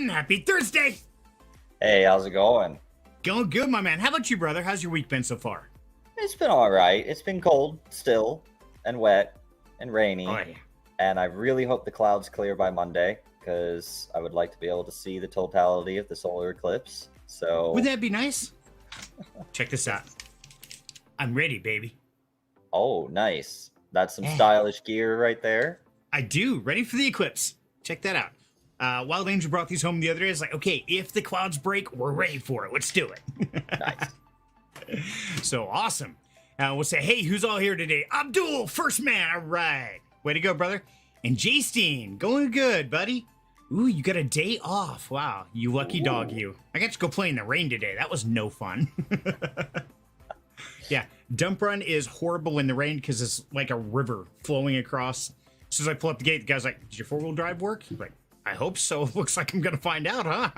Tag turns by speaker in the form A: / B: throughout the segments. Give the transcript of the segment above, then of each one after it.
A: Quentin, happy Thursday.
B: Hey, how's it going?
A: Going good, my man. How about you, brother? How's your week been so far?
B: It's been all right. It's been cold still and wet and rainy.
A: Oh, yeah.
B: And I really hope the clouds clear by Monday because I would like to be able to see the totality of the solar eclipse. So
A: Wouldn't that be nice? Check this out. I'm ready, baby.
B: Oh, nice. That's some
A: Yeah.
B: stylish gear right there.
A: I do. Ready for the eclipse. Check that out. Wild Angel brought these home the other day. It's like, okay, if the clouds break, we're ready for it. Let's do it.
B: Nice.
A: So awesome. We'll say, hey, who's all here today? Abdul, first man. All right. Way to go, brother. And J-Steen, going good, buddy. Ooh, you got a day off. Wow, you lucky dog, you. I got to go play in the rain today. That was no fun. Yeah, dump run is horrible in the rain because it's like a river flowing across. As soon as I pull up the gate, the guy's like, did your four-wheel drive work? I'm like, I hope so. Looks like I'm going to find out, huh?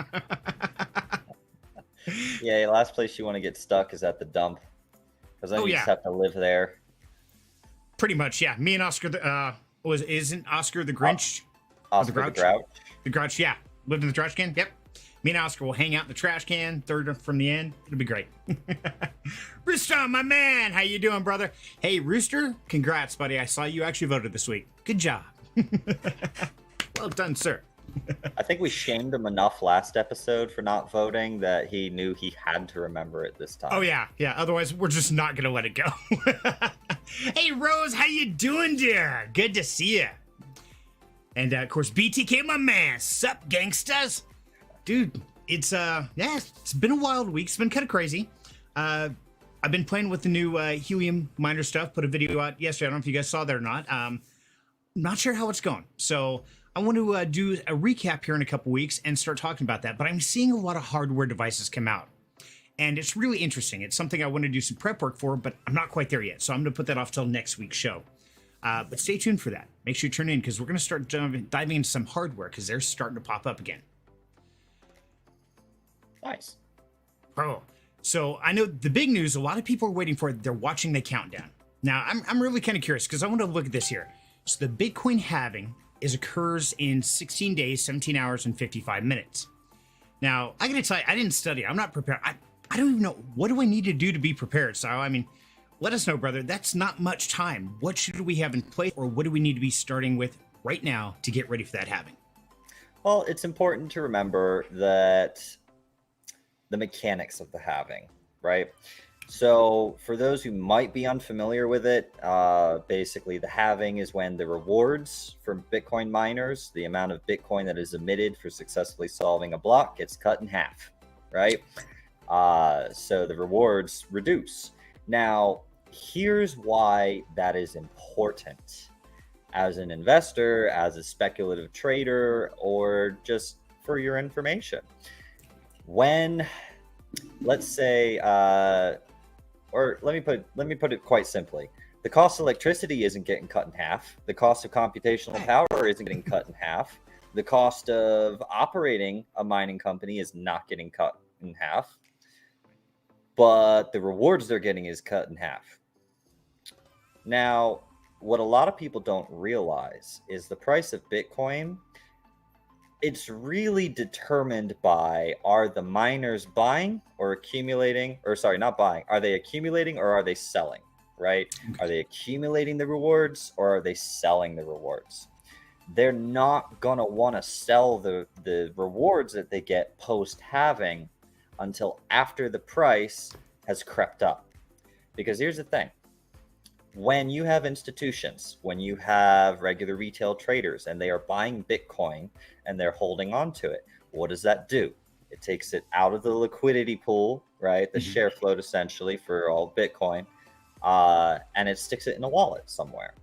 B: Yeah, last place you want to get stuck is at the dump. Because then you just have to live there.
A: Pretty much, yeah. Me and Oscar, isn't Oscar the Grinch?
B: Oscar the Grouch?
A: The Grouch, yeah. Lived in the trash can? Yep. Me and Oscar will hang out in the trash can, third from the end. It'll be great. Rooster, my man. How you doing, brother? Hey, Rooster, congrats, buddy. I saw you actually voted this week. Good job. Well done, sir.
B: I think we shamed him enough last episode for not voting that he knew he had to remember it this time.
A: Oh, yeah. Yeah, otherwise we're just not going to let it go. Hey, Rose, how you doing, dear? Good to see you. And, of course, BTK, my man. Sup, gangstas? Dude, it's been a wild week. It's been kind of crazy. I've been playing with the new helium miner stuff. Put a video out yesterday. I don't know if you guys saw that or not. Not sure how it's going. So I want to do a recap here in a couple weeks and start talking about that. But I'm seeing a lot of hardware devices come out. And it's really interesting. It's something I want to do some prep work for, but I'm not quite there yet. So I'm going to put that off till next week's show. But stay tuned for that. Make sure you turn in because we're going to start diving into some hardware because they're starting to pop up again.
B: Nice.
A: Bro, so I know the big news, a lot of people are waiting for it. They're watching the countdown. Now, I'm really kind of curious because I want to look at this here. So the Bitcoin halving occurs in 16 days, 17 hours, and 55 minutes. Now, I got to tell you, I didn't study. I'm not prepared. I don't even know. What do I need to do to be prepared? So, I mean, let us know, brother. That's not much time. What should we have in place, or what do we need to be starting with right now to get ready for that halving?
B: Well, it's important to remember that the mechanics of the halving, right? So for those who might be unfamiliar with it, basically the halving is when the rewards for Bitcoin miners, the amount of Bitcoin that is emitted for successfully solving a block, gets cut in half, right? So the rewards reduce. Now, here's why that is important. As an investor, as a speculative trader, or just for your information. When, let's say, or let me put it quite simply. The cost of electricity isn't getting cut in half. The cost of computational power isn't getting cut in half. The cost of operating a mining company is not getting cut in half. But the rewards they're getting is cut in half. Now, what a lot of people don't realize is the price of Bitcoin, it's really determined by, are the miners buying or accumulating, or sorry, not buying. Are they accumulating or are they selling, right? Are they accumulating the rewards or are they selling the rewards? They're not going to want to sell the rewards that they get post-halving until after the price has crept up. Because here's the thing. When you have institutions, when you have regular retail traders and they are buying Bitcoin and they're holding on to it, what does that do? It takes it out of the liquidity pool, right? The share float essentially for all Bitcoin, and it sticks it in a wallet somewhere.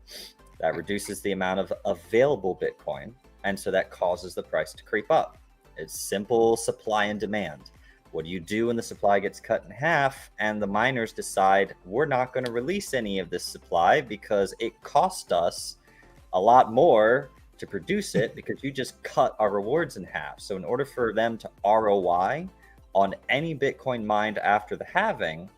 B: That reduces the amount of available Bitcoin, and so that causes the price to creep up. It's simple supply and demand. What do you do when the supply gets cut in half and the miners decide we're not going to release any of this supply because it cost us a lot more to produce it because you just cut our rewards in half. So in order for them to ROI on any Bitcoin mined after the halving,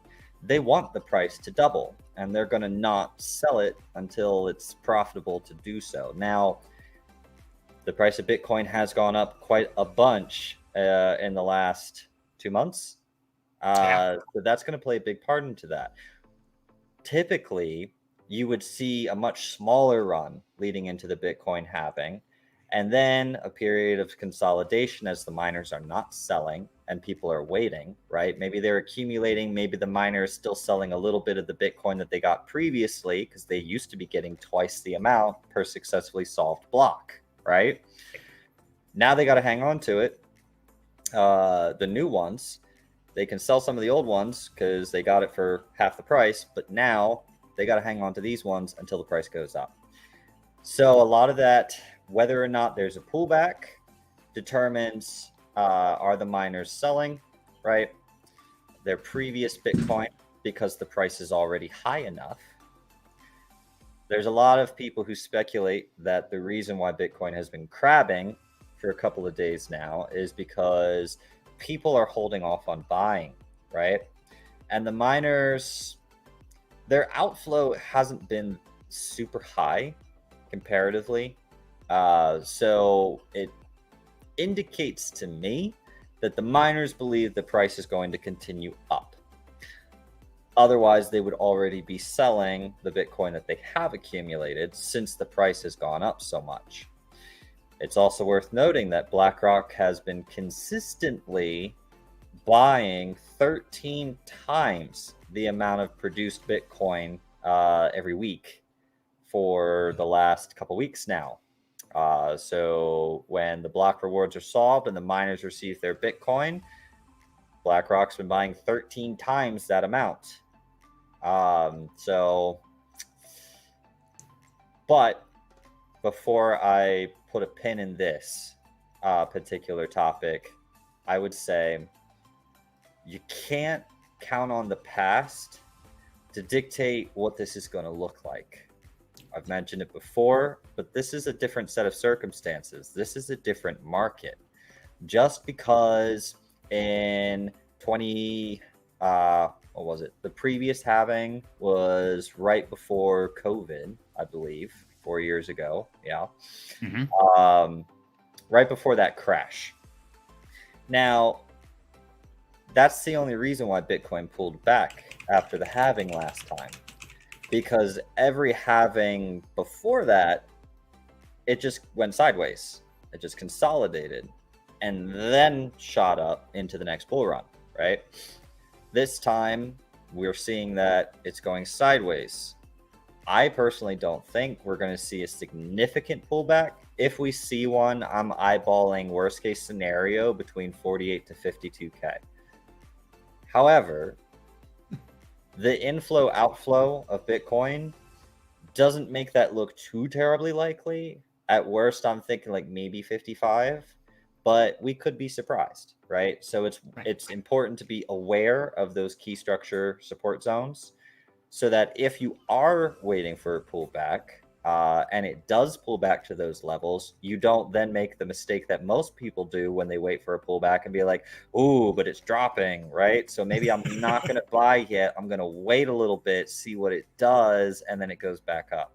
B: they want the price to double and they're going to not sell it until it's profitable to do so. Now, The price of Bitcoin has gone up quite a bunch in the last 2 months. So that's going to play a big part into that. Typically, you would see a much smaller run leading into the Bitcoin halving, and then a period of consolidation as the miners are not selling and people are waiting, right? Maybe they're accumulating. Maybe the miner is still selling a little bit of the Bitcoin that they got previously because they used to be getting twice the amount per successfully solved block, right? Now they got to hang on to it. The new ones, they can sell some of the old ones because they got it for half the price, but now they got to hang on to these ones until the price goes up. So a lot of that, whether or not there's a pullback, determines are the miners selling, right, their previous Bitcoin because the price is already high enough. There's a lot of people who speculate that the reason why Bitcoin has been crabbing for a couple of days now is because people are holding off on buying, right? And the miners, their outflow hasn't been super high comparatively. So it indicates to me that the miners believe the price is going to continue up. Otherwise, they would already be selling the Bitcoin that they have accumulated since the price has gone up so much. It's also worth noting that BlackRock has been consistently buying 13 times the amount of produced Bitcoin every week for the last couple weeks now. So when the block rewards are solved and the miners receive their Bitcoin, BlackRock's been buying 13 times that amount. But before I put a pin in this particular topic, I would say you can't count on the past to dictate what this is going to look like. I've mentioned it before, but this is a different set of circumstances. This is a different market. Just because in the previous halving was right before COVID, I believe, 4 years ago. Yeah. Mm-hmm. Right before that crash. Now, that's the only reason why Bitcoin pulled back after the halving last time. Because every halving before that, it just went sideways. It just consolidated and then shot up into the next bull run, right? This time, we're seeing that it's going sideways. I personally don't think we're going to see a significant pullback. If we see one, I'm eyeballing worst case scenario between 48 to 52K. However, the inflow outflow of Bitcoin doesn't make that look too terribly likely. At worst, I'm thinking like maybe 55, but we could be surprised, right? So it's important to be aware of those key structure support zones so that if you are waiting for a pullback and it does pull back to those levels, you don't then make the mistake that most people do when they wait for a pullback and be like, ooh, but it's dropping, right? So maybe I'm not going to buy yet. I'm going to wait a little bit, see what it does, and then it goes back up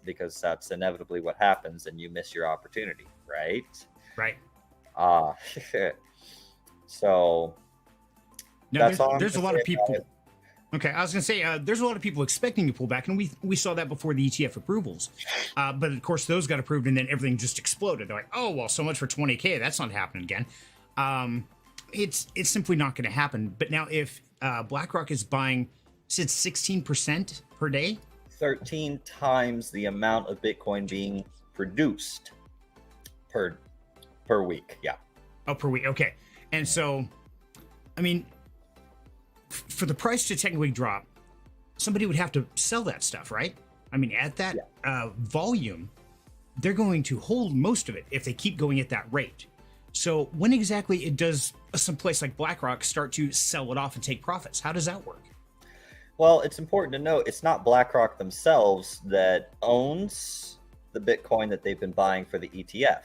B: because that's inevitably what happens and you miss your opportunity, right?
A: Right.
B: So
A: now, there's a lot of people. Okay, I was going to say there's a lot of people expecting to pull back, and we saw that before the ETF approvals. But of course, those got approved, and then everything just exploded. They're like, oh, well, so much for 20K. That's not happening again. It's simply not going to happen. But now if BlackRock is buying, said 16% per day?
B: 13 times the amount of Bitcoin being produced per week. Yeah.
A: Oh, per week. Okay. And so, I mean, for the price to technically drop, somebody would have to sell that stuff, right? I mean, at that volume, they're going to hold most of it if they keep going at that rate. So when exactly does some place like BlackRock start to sell it off and take profits? How does that work?
B: Well, it's important to note it's not BlackRock themselves that owns the Bitcoin that they've been buying for the ETF,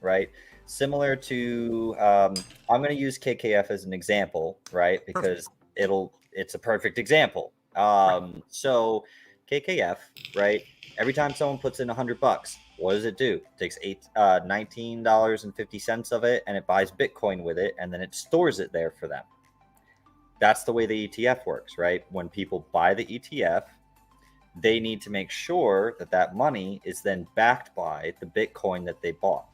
B: right? Similar to, I'm going to use KKF as an example, right? Because it's a perfect example. So KKF, right? Every time someone puts in $100, What does it do? It takes $19.50 of it, and it buys Bitcoin with it, and then it stores it there for them. That's the way the ETF works, right? When people buy the ETF, they need to make sure that that money is then backed by the Bitcoin that they bought,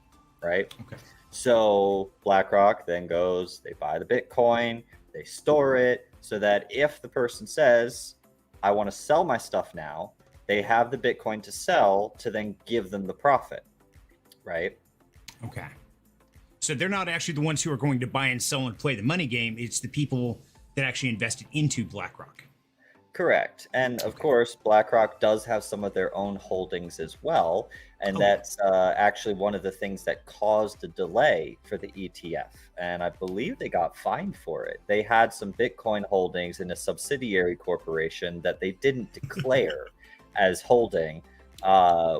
B: right?
A: Okay.
B: So BlackRock then goes, they buy the Bitcoin, they store it, so that if the person says, I want to sell my stuff now, they have the Bitcoin to sell to then give them the profit, right?
A: Okay. So they're not actually the ones who are going to buy and sell and play the money game. It's the people that actually invested into BlackRock.
B: Correct. And of course, BlackRock does have some of their own holdings as well. And that's actually one of the things that caused a delay for the ETF. And I believe they got fined for it. They had some Bitcoin holdings in a subsidiary corporation that they didn't declare as holding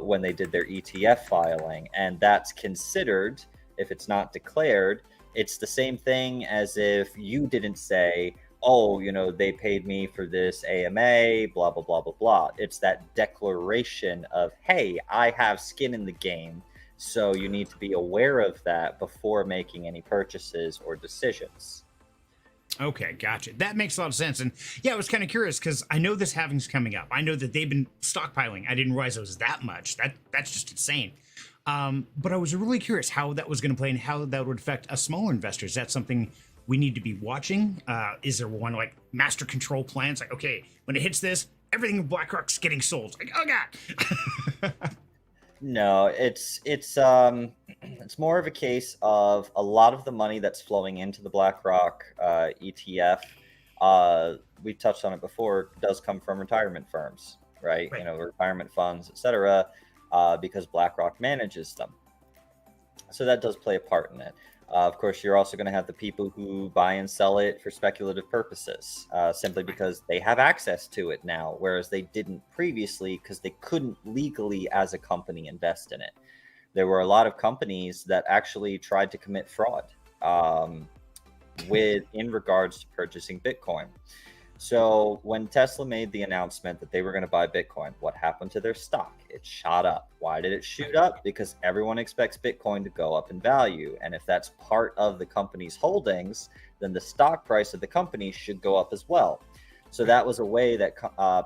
B: when they did their ETF filing. And that's considered, if it's not declared, it's the same thing as if you didn't say, oh, you know, they paid me for this AMA, blah, blah, blah, blah, blah. It's that declaration of, hey, I have skin in the game. So you need to be aware of that before making any purchases or decisions.
A: Okay, gotcha. That makes a lot of sense. And yeah, I was kind of curious because I know this halving's coming up. I know that they've been stockpiling. I didn't realize it was that much. That's just insane. But I was really curious how that was going to play and how that would affect us smaller investors. Is that something we need to be watching? Is there one like master control plans? Like, okay, when it hits this, everything in BlackRock's getting sold. Like, oh god.
B: No, it's more of a case of a lot of the money that's flowing into the BlackRock ETF. We touched on it before. Does come from retirement firms, right? You know, retirement funds, etc. Because BlackRock manages them. So that does play a part in it. Of course, you're also going to have the people who buy and sell it for speculative purposes, simply because they have access to it now, whereas they didn't previously because they couldn't legally as a company invest in it. There were a lot of companies that actually tried to commit fraud in regards to purchasing Bitcoin. So when Tesla made the announcement that they were going to buy Bitcoin, what happened to their stock? It shot up. Why did it shoot up? Because everyone expects Bitcoin to go up in value. And if that's part of the company's holdings, then the stock price of the company should go up as well. So that was a way that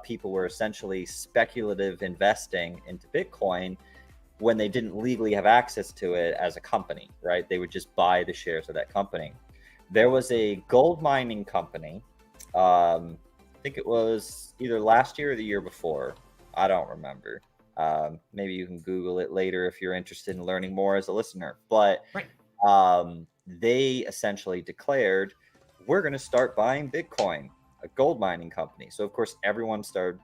B: people were essentially speculative investing into Bitcoin when they didn't legally have access to it as a company, right? They would just buy the shares of that company. There was a gold mining company. I think it was either last year or the year before. I don't remember. Maybe you can Google it later if you're interested in learning more as a listener. But they essentially declared, we're going to start buying Bitcoin, a gold mining company. So, of course, everyone started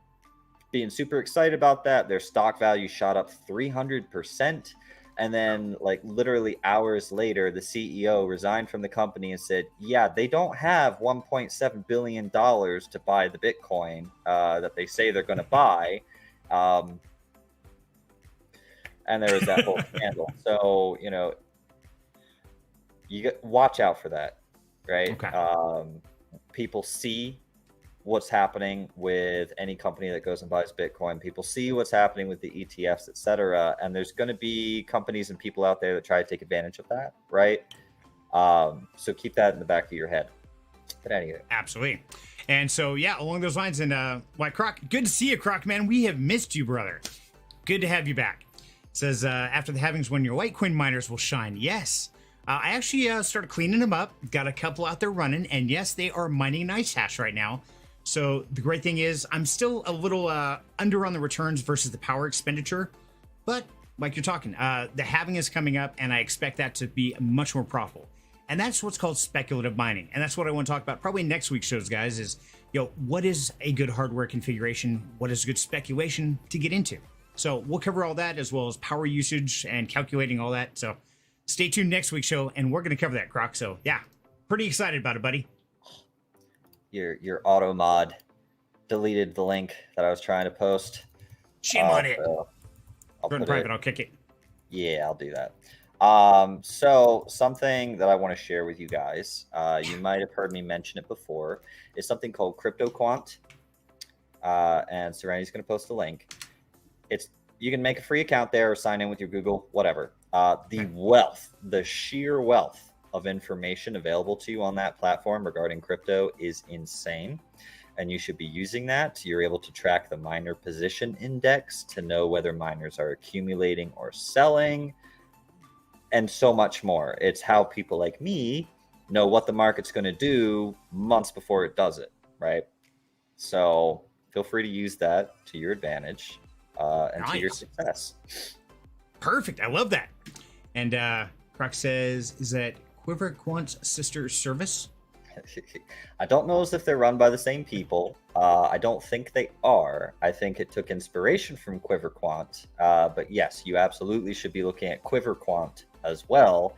B: being super excited about that. Their stock value shot up 300%. And then, like, literally hours later, the CEO resigned from the company and said, yeah, they don't have $1.7 billion to buy the Bitcoin that they say they're going to buy. And there was that whole scandal. So, you know, watch out for that, right?
A: Okay.
B: People see what's happening with any company that goes and buys Bitcoin. People see what's happening with the ETFs, etc. And there's going to be companies and people out there that try to take advantage of that, right? So keep that in the back of your head. But anyway.
A: Absolutely. And so, yeah, along those lines, and why, Croc, good to see you, Croc, man. We have missed you, brother. Good to have you back. It says, after the halvings, when your Litecoin miners will shine. Yes. I actually started cleaning them up. Got a couple out there running. And yes, they are mining nice hash right now. So the great thing is I'm still a little under on the returns versus the power expenditure. But like you're talking, the halving is coming up and I expect that to be much more profitable. And that's what's called speculative mining. And that's what I want to talk about probably next week's shows, guys, is, what is a good hardware configuration? What is good speculation to get into? So we'll cover all that as well as power usage and calculating all that. So stay tuned next week's show and we're going to cover that, Croc. So yeah, pretty excited about it, buddy.
B: Your auto mod deleted the link that I was trying to post.
A: Shame on it.
B: So I'll
A: put it in private. I'll kick it.
B: Yeah, I'll do that. So something that I want to share with you guys, you might have heard me mention it before, is something called Quant. And Serenity's going to post a link. You can make a free account there or sign in with your Google, whatever. The sheer wealth of information available to you on that platform regarding crypto is insane. And you should be using that. You're able to track the miner position index to know whether miners are accumulating or selling, and so much more. It's how people like me know what the market's going to do months before it does it, right? So feel free to use that to your advantage and to your success.
A: Perfect. I love that. And Croc says, is that Quiver Quant's sister service?
B: I don't know as if they're run by the same people. I don't think they are. I think it took inspiration from Quiver Quant. But yes, you absolutely should be looking at Quiver Quant as well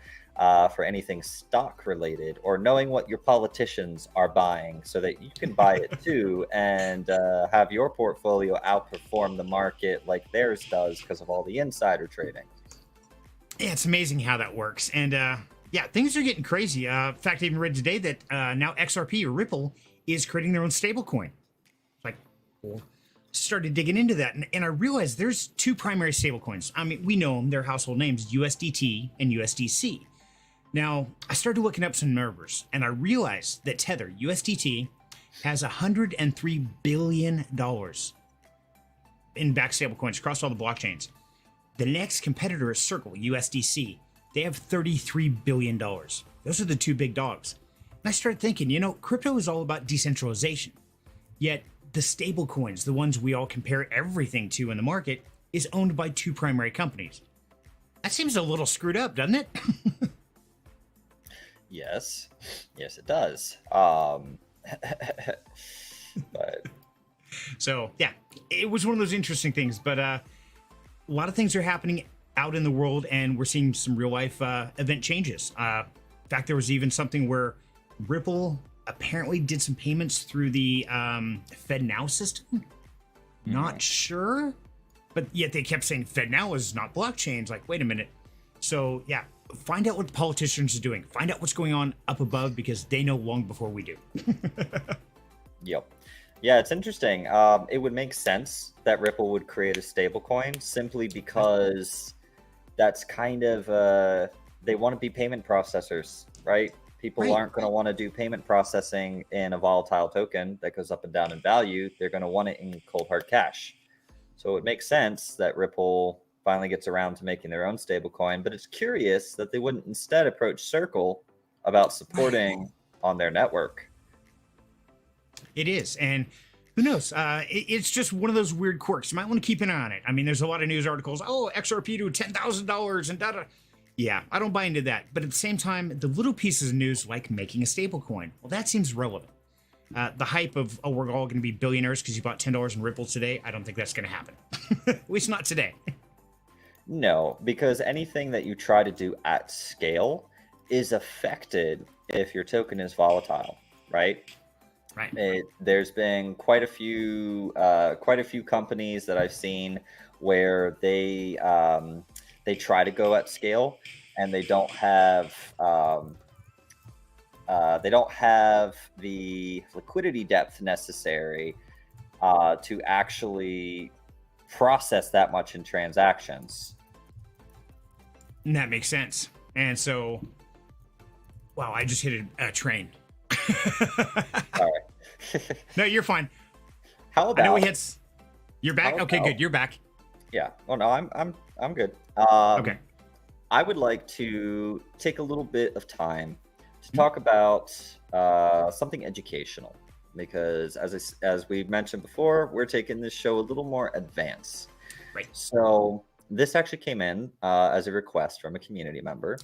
B: for anything stock related, or knowing what your politicians are buying so that you can buy it too and have your portfolio outperform the market like theirs does because of all the insider trading.
A: Yeah, it's amazing how that works. And yeah, things are getting crazy. In fact, I even read today that now XRP or Ripple is creating their own stablecoin. Like, cool. Started digging into that, and I realized there's two primary stablecoins. I mean, we know them, they're household names, USDT and USDC. Now, I started looking up some numbers, and I realized that Tether, USDT, has $103 billion in backed stablecoins across all the blockchains. The next competitor is Circle, USDC. They have $33 billion. Those are the two big dogs. And I started thinking, you know, crypto is all about decentralization. Yet the stable coins, the ones we all compare everything to in the market, is owned by two primary companies. That seems a little screwed up, doesn't it?
B: Yes, it does. But
A: so yeah, it was one of those interesting things. But a lot of things are happening out in the world, and we're seeing some real life event changes. In fact, there was even something where Ripple apparently did some payments through the FedNow system. Not sure, but yet they kept saying FedNow is not blockchain. It's like, wait a minute. So yeah, find out what the politicians are doing. Find out what's going on up above, because they know long before we do.
B: Yep. Yeah, it's interesting. It would make sense that Ripple would create a stablecoin simply because that's kind of they want to be payment processors, right? People aren't going to want to do payment processing in a volatile token that goes up and down in value. They're going to want it in cold hard cash. So it makes sense that Ripple finally gets around to making their own stablecoin, but it's curious that they wouldn't instead approach Circle about supporting on their network.
A: It is, and who knows? It's just one of those weird quirks. You might want to keep an eye on it. I mean, there's a lot of news articles. Oh, XRP to $10,000 and da-da. Yeah, I don't buy into that. But at the same time, the little pieces of news like making a stablecoin, well, that seems relevant. The hype of, oh, we're all going to be billionaires because you bought $10 in Ripple today, I don't think that's going to happen. At least not today.
B: No, because anything that you try to do at scale is affected if your token is volatile, right?
A: Right.
B: There's been quite a few companies that I've seen where they try to go at scale and they don't have the liquidity depth necessary to actually process that much in transactions.
A: And that makes sense. And so, wow, I just hit a train.
B: All right.
A: No, you're fine.
B: How about?
A: I know we hit. You're back. Okay, good. You're back.
B: Yeah. Oh no, I'm good.
A: Okay.
B: I would like to take a little bit of time to talk about something educational, because as we mentioned before, we're taking this show a little more advanced.
A: Right.
B: So this actually came in as a request from a community member.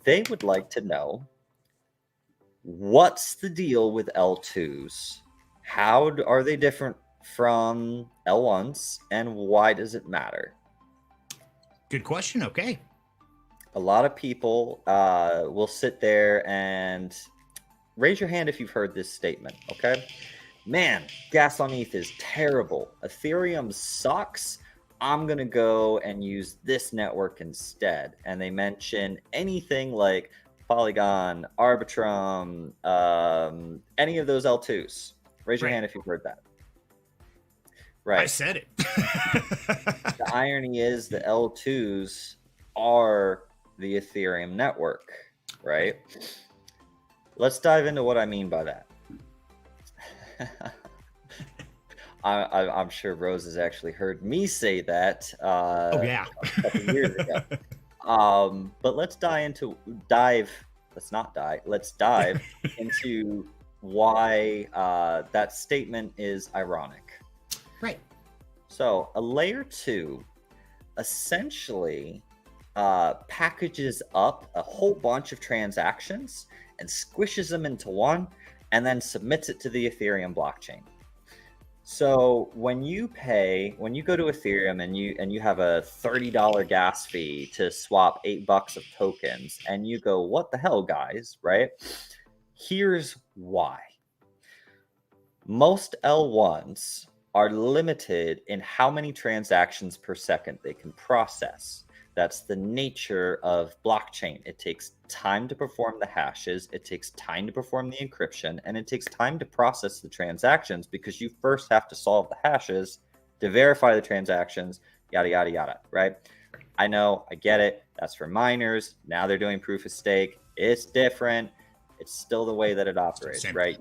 B: They would like to know, what's the deal with L2s? How are they different from L1s, and why does it matter?
A: Good question. Okay.
B: A lot of people will sit there and raise your hand if you've heard this statement, okay? Man, gas on ETH is terrible. Ethereum sucks. I'm going to go and use this network instead. And they mention anything like Polygon, Arbitrum, any of those L2s. Raise your hand if you've heard that. Right.
A: I said it.
B: The irony is the L2s are the Ethereum network, right? Let's dive into what I mean by that. I'm sure Rose has actually heard me say that
A: Oh yeah.
B: a couple years ago. But let's dive into why that statement is ironic.
A: Right.
B: So a layer 2 essentially packages up a whole bunch of transactions and squishes them into one and then submits it to the Ethereum blockchain. So when you go to Ethereum and you have a $30 gas fee to swap $8 of tokens, and you go, what the hell, guys, right? Here's why. Most L1s are limited in how many transactions per second they can process. That's the nature of blockchain. It takes time to perform the hashes, it takes time to perform the encryption, and it takes time to process the transactions because you first have to solve the hashes to verify the transactions, yada, yada, yada, right? I know, I get it. That's for miners. Now they're doing proof of stake. It's different. It's still the way that it operates, right?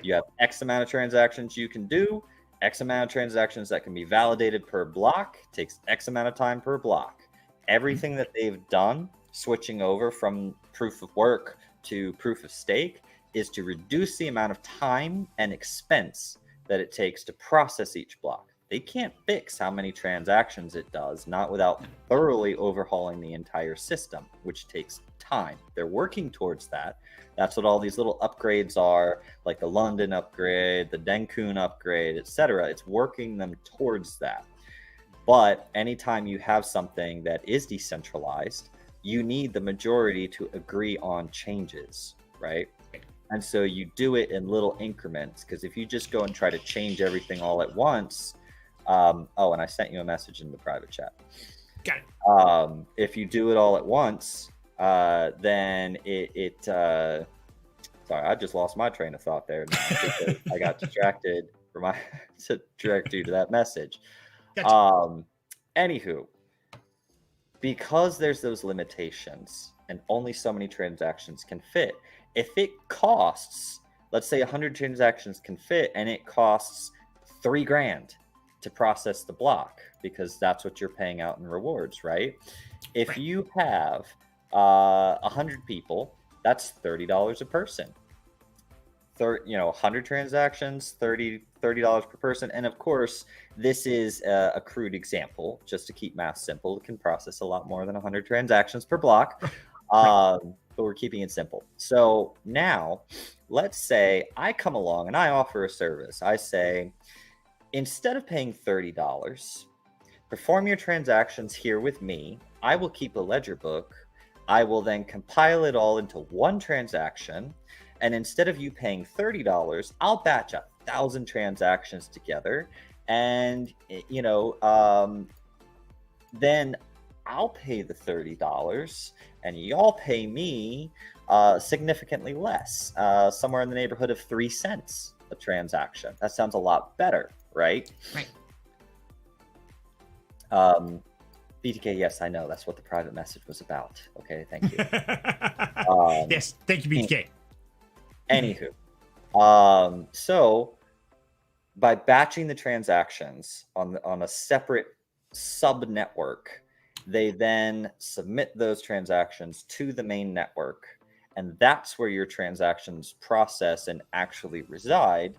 B: You have X amount of transactions you can do, X amount of transactions that can be validated per block, takes X amount of time per block. Everything that they've done, switching over from proof of work to proof of stake, is to reduce the amount of time and expense that it takes to process each block. They can't fix how many transactions it does, not without thoroughly overhauling the entire system, which takes time. They're working towards that. That's what all these little upgrades are, like the London upgrade, the Denune upgrade, etc. It's working them towards that. But anytime you have something that is decentralized, you need the majority to agree on changes, right? And so you do it in little increments, because if you just go and try to change everything all at once, and I sent you a message in the private chat.
A: Got it.
B: If you do it all at once, then sorry, I just lost my train of thought there now because I got distracted to direct you to that message. Gotcha. Anywho, because there's those limitations and only so many transactions can fit, if it costs, let's say 100 transactions can fit and it costs $3,000 to process the block, because that's what you're paying out in rewards, right? If you have 100 people, that's $30 a person. 100 transactions, $30 per person. And of course, this is a crude example, just to keep math simple. It can process a lot more than 100 transactions per block, but we're keeping it simple. So now, let's say I come along and I offer a service. I say, instead of paying $30, perform your transactions here with me. I will keep a ledger book. I will then compile it all into one transaction. And instead of you paying $30, I'll batch 1,000 transactions together. And, then I'll pay the $30 and y'all pay me significantly less, somewhere in the neighborhood of 3 cents a transaction. That sounds a lot better, right? BTK, yes, I know. That's what the private message was about. Okay, thank you.
A: Yes, thank you, BTK.
B: Anywho, so by batching the transactions on a separate sub network, they then submit those transactions to the main network, and that's where your transactions process and actually reside.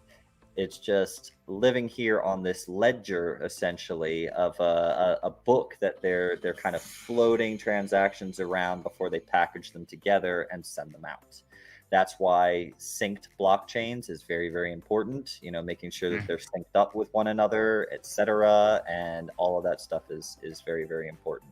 B: It's just living here on this ledger, essentially, of a book that they're kind of floating transactions around before they package them together and send them out. That's why synced blockchains is very, very important. Making sure that they're synced up with one another, etc., and all of that stuff is very, very important.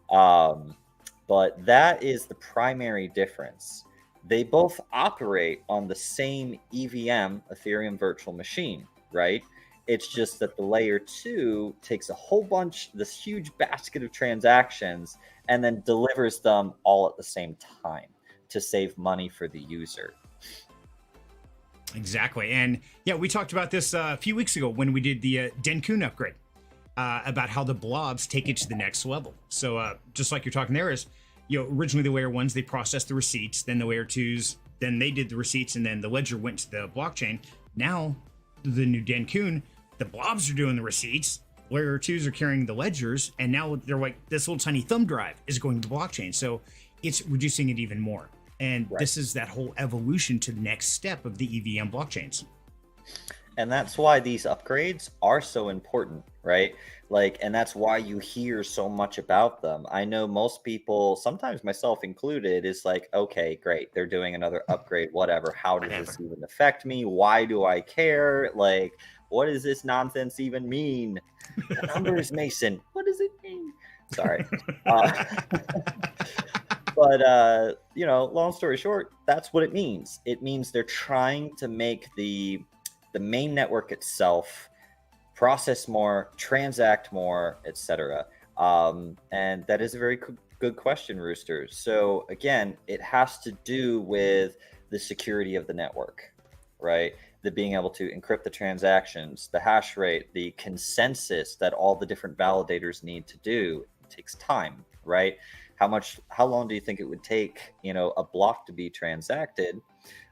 B: But that is the primary difference. They both operate on the same EVM, Ethereum Virtual Machine, right? It's just that the layer 2 takes a whole bunch, this huge basket of transactions, and then delivers them all at the same time to save money for the user.
A: Exactly. And yeah, we talked about this a few weeks ago when we did the Denune upgrade, about how the blobs take it to the next level. So just like you're talking there is, originally the layer ones, they processed the receipts, then the layer twos, then they did the receipts, and then the ledger went to the blockchain. Now, the new Denune, the blobs are doing the receipts, layer twos are carrying the ledgers, and now they're like, this little tiny thumb drive is going to the blockchain. So it's reducing it even more. And this is that whole evolution to the next step of the EVM blockchains.
B: And that's why these upgrades are so important, right? And that's why you hear so much about them. I know most people, sometimes myself included, is like, okay, great, they're doing another upgrade, whatever. How does this even affect me? Why do I care? What does this nonsense even mean? The numbers, Mason, what does it mean? Sorry. But, long story short, that's what it means. It means they're trying to make the main network itself process more, transact more, etc. And that is a very good question, Rooster. So again, it has to do with the security of the network, right? The being able to encrypt the transactions, the hash rate, the consensus that all the different validators need to do. It takes time, right? How long do you think it would take, a block to be transacted?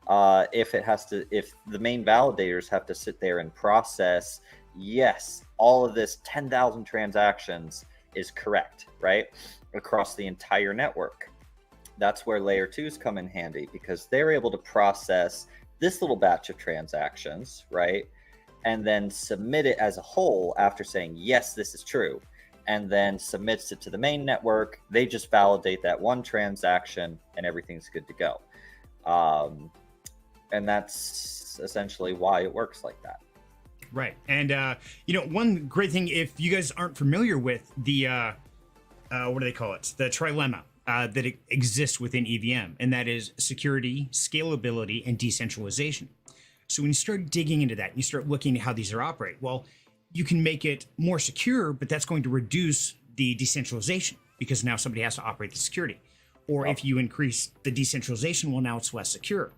B: If the main validators have to sit there and process, yes, all of this 10,000 transactions is correct, right? Across the entire network. That's where layer twos come in handy, because they're able to process this little batch of transactions, right? And then submit it as a whole after saying, yes, this is true. And then submits it to the main network. They just validate that one transaction and everything's good to go. And that's essentially why it works like that.
A: Right. And, one great thing, if you guys aren't familiar with the, what do they call it? The trilemma that exists within EVM, and that is security, scalability, and decentralization. So when you start digging into that, and you start looking at how these are operate, well, you can make it more secure, but that's going to reduce the decentralization because now somebody has to operate the security. Or if you increase the decentralization, well, now it's less secure.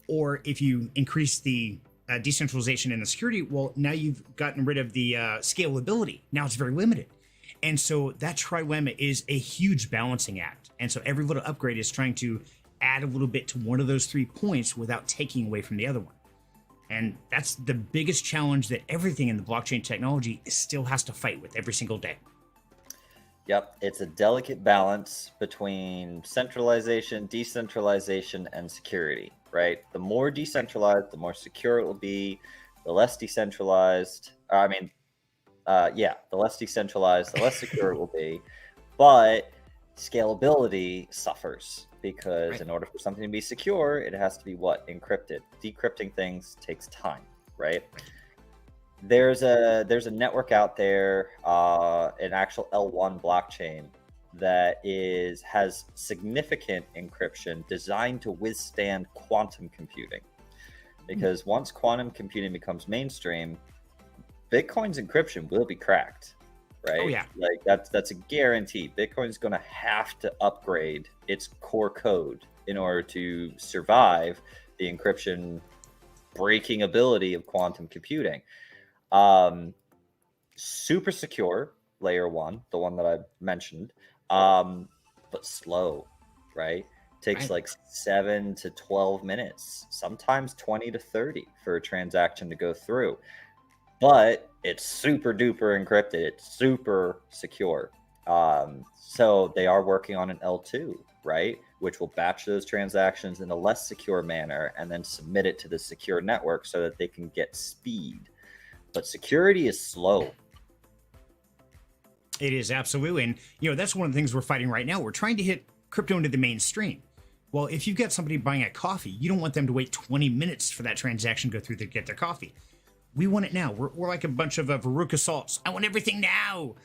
A: Or if you increase the decentralization and the security, well, now you've gotten rid of the scalability. Now it's very limited. And so that trilemma is a huge balancing act. And so every little upgrade is trying to add a little bit to one of those 3 points without taking away from the other one. And that's the biggest challenge that everything in the blockchain technology still has to fight with every single day.
B: Yep, it's a delicate balance between centralization, decentralization, and security, right? The more decentralized, the more secure it will be. The less decentralized, the less decentralized, the less secure it will be. But scalability suffers because in order for something to be secure, it has to be encrypted. Decrypting things takes time, right? There's a network out there, an actual L1 blockchain that has significant encryption designed to withstand quantum computing. Because once quantum computing becomes mainstream, Bitcoin's encryption will be cracked, right?
A: Oh, yeah.
B: That's a guarantee. Bitcoin's going to have to upgrade its core code in order to survive the encryption breaking ability of quantum computing. Super secure, layer one, the one that I mentioned, but slow, right? Takes like 7 to 12 minutes, sometimes 20 to 30 for a transaction to go through. But it's super duper encrypted. It's super secure. So they are working on an L2, right? Which will batch those transactions in a less secure manner and then submit it to the secure network so that they can get speed. But security is slow.
A: It is, absolutely. And, that's one of the things we're fighting right now. We're trying to hit crypto into the mainstream. Well, if you've got somebody buying a coffee, you don't want them to wait 20 minutes for that transaction to go through to get their coffee. We want it now. We're like a bunch of Veruca salts. I want everything now.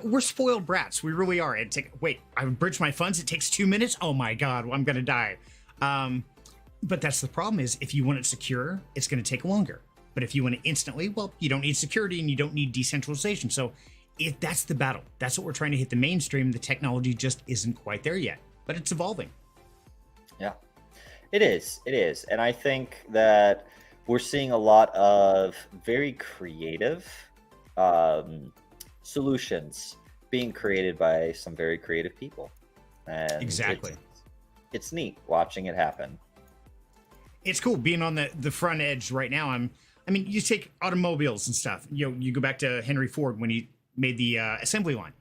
A: We're spoiled brats. We really are. I bridge my funds. It takes 2 minutes. Oh my God, I'm going to die. But that's the problem is if you want it secure, it's going to take longer. But if you want it instantly, well, you don't need security and you don't need decentralization. So that's the battle. That's what we're trying to hit the mainstream. The technology just isn't quite there yet, but it's evolving.
B: Yeah. It is. And I think that we're seeing a lot of very creative solutions being created by some very creative people. And
A: Exactly.
B: it's neat watching it happen.
A: It's cool being on the front edge right now. I mean, you take automobiles and stuff. You go back to Henry Ford when he made the assembly line,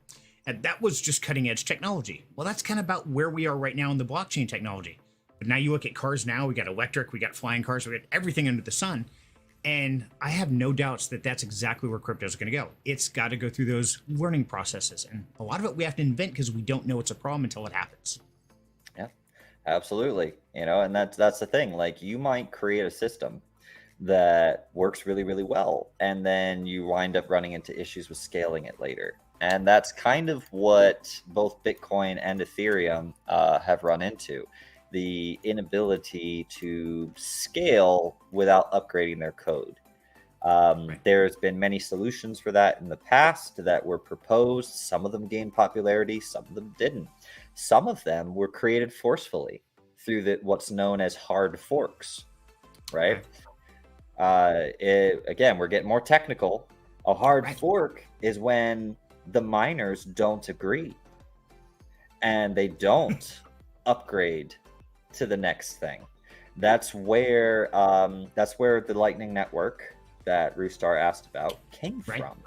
A: and that was just cutting edge technology. Well, that's kind of about where we are right now in the blockchain technology. But now you look at cars now, we got electric, we got flying cars, we got everything under the sun. And I have no doubts that that's exactly where crypto is going to go. It's got to go through those learning processes. And a lot of it we have to invent because we don't know it's a problem until it happens.
B: Yeah, absolutely. And that's the thing. Like, you might create a system that works really, really well, and then you wind up running into issues with scaling it later. And that's kind of what both Bitcoin and Ethereum have run into. The inability to scale without upgrading their code. There's been many solutions for that in the past that were proposed. Some of them gained popularity, some of them didn't. Some of them were created forcefully through what's known as hard forks, right? Again, we're getting more technical. A hard fork is when the miners don't agree and they don't upgrade to the next thing. That's where the Lightning Network that Roostar asked about came from.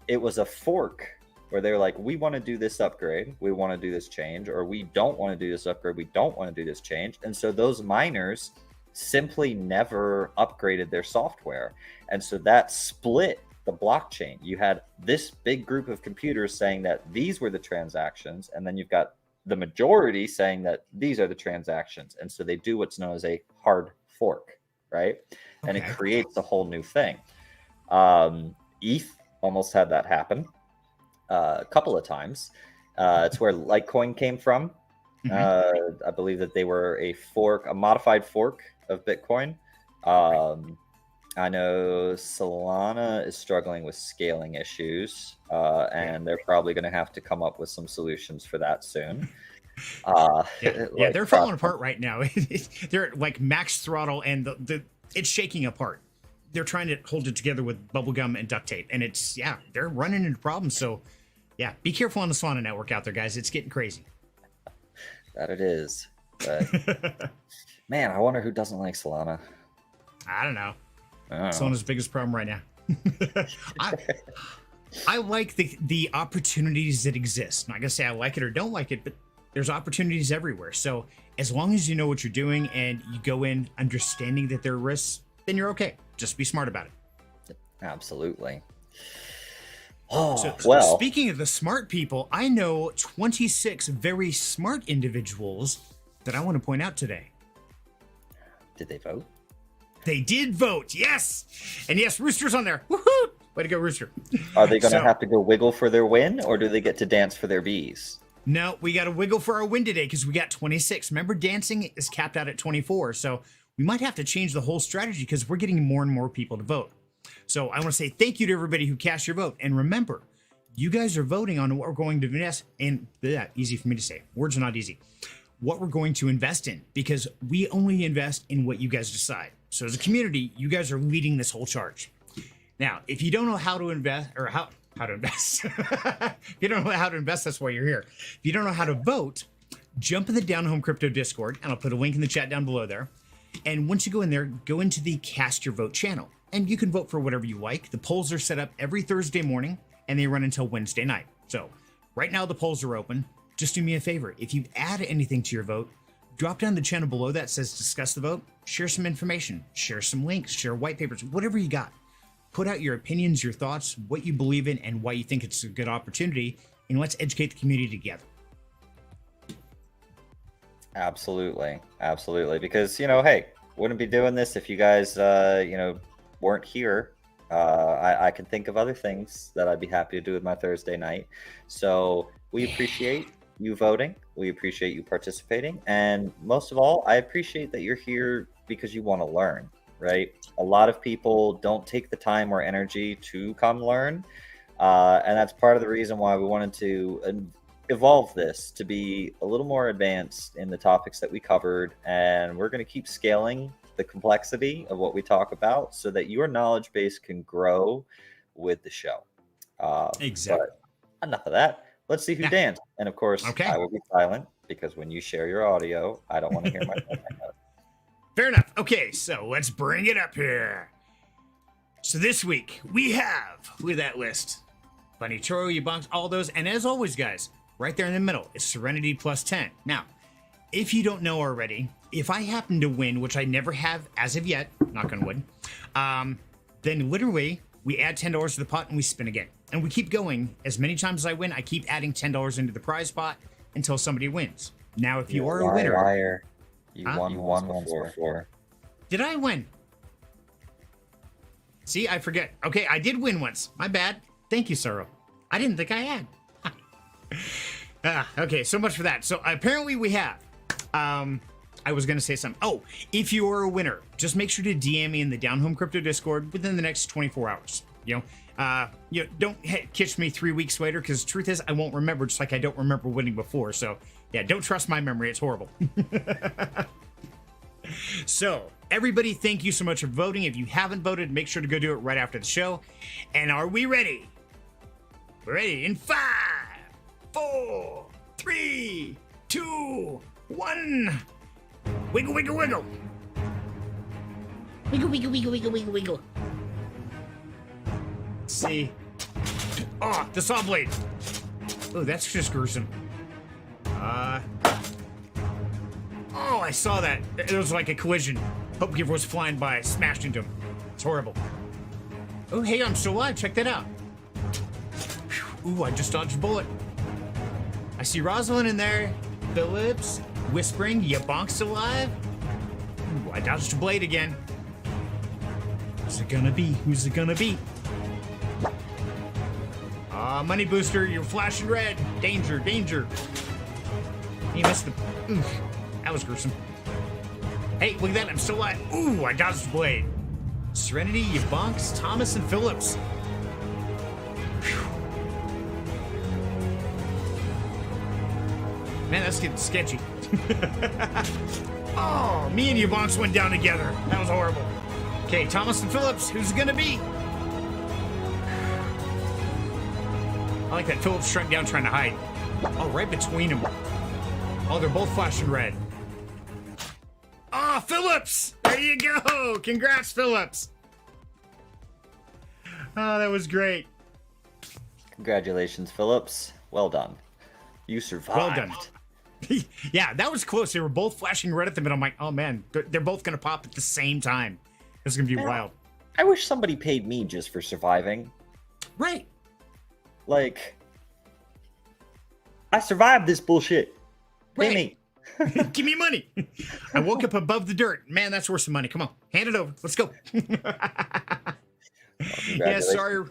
B: It was a fork where they're like, we want to do this upgrade, we want to do this change, or we don't want to do this upgrade, we don't want to do this change. And so those miners simply never upgraded their software. And so that split the blockchain. You had this big group of computers saying that these were the transactions, and then you've got the majority saying that these are the transactions. And so they do what's known as a hard fork, right? And it creates a whole new thing. ETH almost had that happen a couple of times. It's where Litecoin came from. I believe that they were a modified fork of Bitcoin. I know Salana is struggling with scaling issues, and they're probably going to have to come up with some solutions for that soon.
A: They're falling apart right now. They're at like max throttle, and it's shaking apart. They're trying to hold it together with bubblegum and duct tape, and they're running into problems. So, be careful on the Swan Network out there, guys. It's getting crazy.
B: That it is. But man, I wonder who doesn't like Salana.
A: I don't know. Solana's biggest problem right now. I like the opportunities that exist. I'm not gonna say I like it or don't like it, but there's opportunities everywhere. So as long as you know what you're doing and you go in understanding that there are risks, then you're okay. Just be smart about it.
B: Absolutely.
A: So speaking of the smart people, I know 26 very smart individuals that I want to point out today.
B: Did they vote?
A: They did vote, yes. And yes, Rooster's on there. Woohoo! Way to go, Rooster.
B: Are they going to have to go wiggle for their win, or do they get to dance for their bees?
A: No, we got to wiggle for our win today because we got 26. Remember, dancing is capped out at 24. So we might have to change the whole strategy because we're getting more and more people to vote. So I want to say thank you to everybody who cast your vote. And remember, you guys are voting on what we're going to invest in. Easy for me to say. Words are not easy. What we're going to invest in, because we only invest in what you guys decide. So as a community, you guys are leading this whole charge. Now, if you don't know how to invest, or how to invest, if you don't know how to invest, that's why you're here. If you don't know how to vote, jump in the Down Home Crypto Discord, and I'll put a link in the chat down below there. And once you go in there, go into the Cast Your Vote channel, and you can vote for whatever you like. The polls are set up every Thursday morning, and they run until Wednesday night. So right now the polls are open. Just do me a favor. If you add anything to your vote, drop down the channel below that says discuss the vote, share some information, share some links, share white papers, whatever you got. Put out your opinions, your thoughts, what you believe in, and why you think it's a good opportunity, and let's educate the community together.
B: Absolutely. Because, hey, wouldn't be doing this if you guys, weren't here. I can think of other things that I'd be happy to do with my Thursday night. So we appreciate you voting. We appreciate you participating. And most of all, I appreciate that you're here because you want to learn, right? A lot of people don't take the time or energy to come learn. And that's part of the reason why we wanted to evolve this to be a little more advanced in the topics that we covered, and we're going to keep scaling the complexity of what we talk about so that your knowledge base can grow with the show.
A: Exactly.
B: But enough of that. Let's see who danced. And of course,
A: Okay.
B: I will be silent because when you share your audio, I don't want to hear myself.
A: Fair enough. Okay, so let's bring it up here. So this week we have, with that list, Bunny Choro, Yabonks, all those, and as always, guys, right there in the middle is Serenity plus 10. Now, if you don't know already, if I happen to win, which I never have as of yet, knock on wood, then literally we add $10 to the pot and we spin again. And we keep going. As many times as I win, I keep adding $10 into the prize pot until somebody wins. Now, if you are a winner...
B: Liar. You won once before.
A: Did I win? See, I forget. Okay, I did win once. My bad. Thank you, Cyril. I didn't think I had. Okay, so much for that. So apparently we have. I was going to say something. Oh, if you are a winner, just make sure to DM me in the Down Home Crypto Discord within the next 24 hours. Don't catch me 3 weeks later, because the truth is I won't remember, just like I don't remember winning before. So yeah, don't trust my memory. It's horrible. So everybody, thank you so much for voting. If you haven't voted, make sure to go do it right after the show. And are we ready? We're ready in 5, 4, 3, 2, 1. Wiggle, wiggle, wiggle.
C: Wiggle, wiggle, wiggle, wiggle, wiggle, wiggle.
A: Let's see. Oh, the saw blade. Oh, that's just gruesome. Oh, I saw that. It was like a collision. Hope Giver was flying by, smashed into him. It's horrible. Oh, hey, I'm still alive. Check that out. Ooh, I just dodged a bullet. I see Rosalind in there. Phillips, whispering, Yabonk's alive. Ooh, I dodged a blade again. Who's it gonna be? Who's it gonna be? Money booster, you're flashing red. Danger, danger. You missed the... Oof, that was gruesome. Hey, look at that, I'm still alive. Ooh, I dodged the blade. Serenity, Yabonks, Thomas, and Phillips. Man, that's getting sketchy. Oh, me and Yabonks went down together. That was horrible. Okay, Thomas and Phillips, who's it gonna be? I like that Phillips struck down trying to hide. Oh, right between them. Oh, they're both flashing red. Oh, Phillips! There you go! Congrats, Phillips! Oh, that was great.
B: Congratulations, Phillips. Well done. You survived.
A: Well done. Yeah, that was close. They were both flashing red at them, and I'm like, oh man, they're both gonna pop at the same time. This is gonna be wild.
B: I wish somebody paid me just for surviving.
A: Right.
B: Like, I survived this bullshit. Pay me.
A: Give me money. I woke up above the dirt. Man, that's worth some money. Come on, hand it over. Let's go. Yeah, sorry,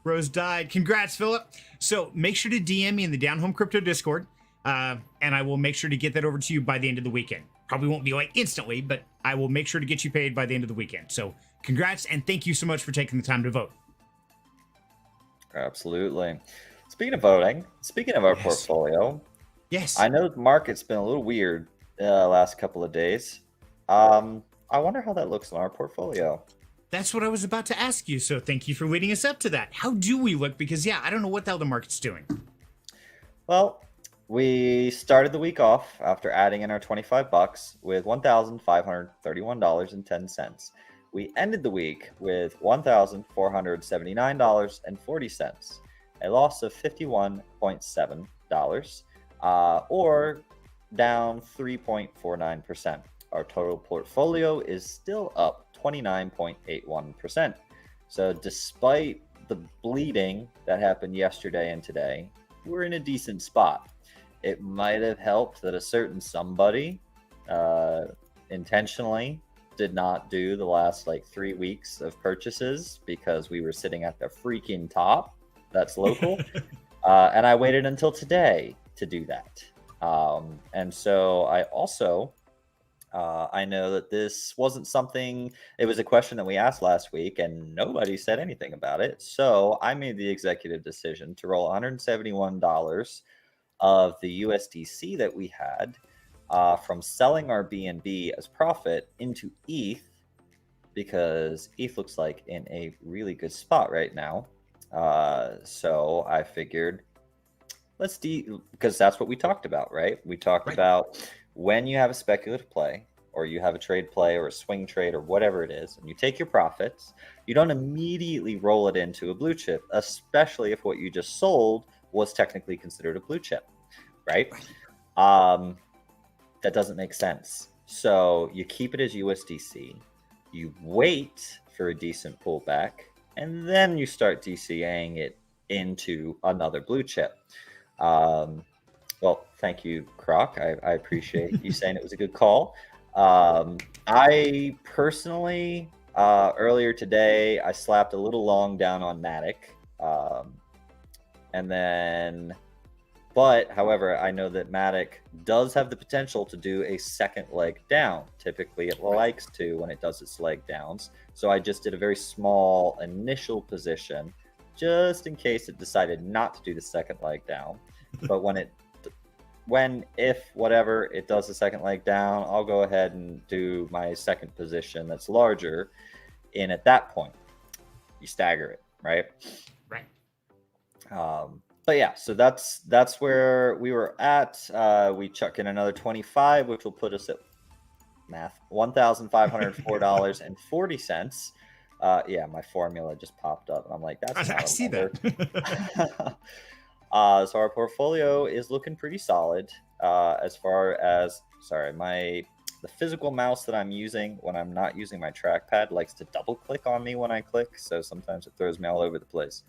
A: Rose died. Congrats, Philip. So make sure to DM me in the Down Home Crypto Discord, and I will make sure to get that over to you by the end of the weekend. Probably won't be like instantly, but I will make sure to get you paid by the end of the weekend. So congrats, and thank you so much for taking the time to vote.
B: Absolutely. Speaking of voting, speaking of our portfolio,
A: yes,
B: I know the market's been a little weird last couple of days. I wonder how that looks in our portfolio.
A: That's what I was about to ask you. So thank you for leading us up to that. How do we look? Because yeah, I don't know what the hell the market's doing.
B: Well, we started the week off after adding in our $25 with $1,531.10. We ended the week with $1,479.40, a loss of $51.7, or down 3.49%. Our total portfolio is still up 29.81%. So despite the bleeding that happened yesterday and today, we're in a decent spot. It might have helped that a certain somebody intentionally did not do the last like 3 weeks of purchases because we were sitting at the freaking top. That's local. And I waited until today to do that. And so I also, I know that this wasn't something, it was a question that we asked last week and nobody said anything about it. So I made the executive decision to roll $171 of the USDC that we had from selling our BNB as profit into ETH, because ETH looks like in a really good spot right now. So I figured because that's what we talked about, right? We talked about when you have a speculative play, or you have a trade play or a swing trade or whatever it is, and you take your profits, you don't immediately roll it into a blue chip, especially if what you just sold was technically considered a blue chip, right? That doesn't make sense. So you keep it as USDC, you wait for a decent pullback, and then you start DCAing it into another blue chip. Well, thank you, Croc. I appreciate you saying it was a good call. I personally, earlier today, I slapped a little long down on Matic. But however, I know that Matic does have the potential to do a second leg down. Typically, it likes to when it does its leg downs. So I just did a very small initial position, just in case it decided not to do the second leg down. But if whatever it does the second leg down, I'll go ahead and do my second position that's larger in at that point. You stagger it, right?
A: Right.
B: But yeah, so that's where we were at. We chuck in another 25, which will put us at $1,504.40. Yeah, my formula just popped up, and I'm like, that's not
A: I see that.
B: So our portfolio is looking pretty solid. As far as the physical mouse that I'm using when I'm not using my trackpad likes to double click on me when I click, so sometimes it throws me all over the place.